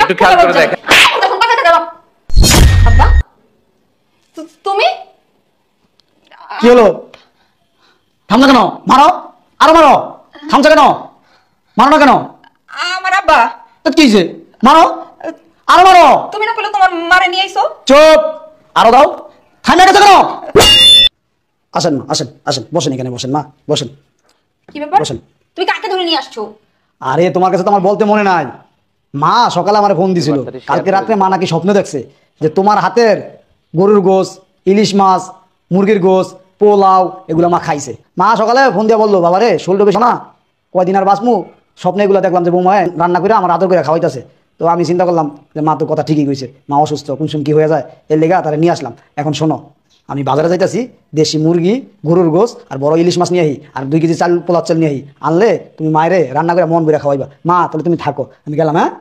একটু খেয়াল করে দেখ। আব্বা তুমি কি হলো? থামছো কেন? মারো, আরো মারো। থামছো কেন? মারো না কেন? আমার আব্বা। তো কি হয়েছে? মারো, আরো মারো। তুমি না বলে তোমার মারে নিয়ে আইছো। চুপ, আরো দাও। থামে গেছো কেন? আসেন মা, আসেন আসেন, বসেন এখানে, বসেন মা, বসেন। কি ব্যাপার? বসেন। তুমি কাকে ধরে নিয়ে আসছো? আরে তোমার কাছে তো আমার বলতে মনে নাই। মা সকালে আমার ফোন দিছিল, কালকে রাত্রে মা নাকি স্বপ্ন দেখছে যে তোমার হাতের গরুর গোস, ইলিশ মাছ, মুরগির গোস, পোলাও এগুলো মা খাইছে। মা সকালে ফোন দিয়ে বললো, বাবা রে শরীরটা বেশ না, কয়দিন আর বাঁচমু। স্বপ্নে এগুলো দেখলাম যে বৌমায় রান্না করে আমার আদর করে খাওয়াইতেছে। তো আমি চিন্তা করলাম যে মা তো কথা ঠিকই কইছে, মা অসুস্থ, কোন সময় কি হয়ে যায়, এর লেগা তারা নিয়ে আসলাম। এখন শোনো, আমি বাজারে যাইতাছি, দেশি মুরগি, গরুর গোস আর বড় ইলিশ মাছ নিয়ে আহি, আর 2 কেজি চাল, পোলার চাল নিয়ে আহি। আনলে তুমি মায়েরে রান্না করে মন করে খাওয়াইবা। মা তাহলে তুমি থাকো, আমি গেলাম। হ্যাঁ।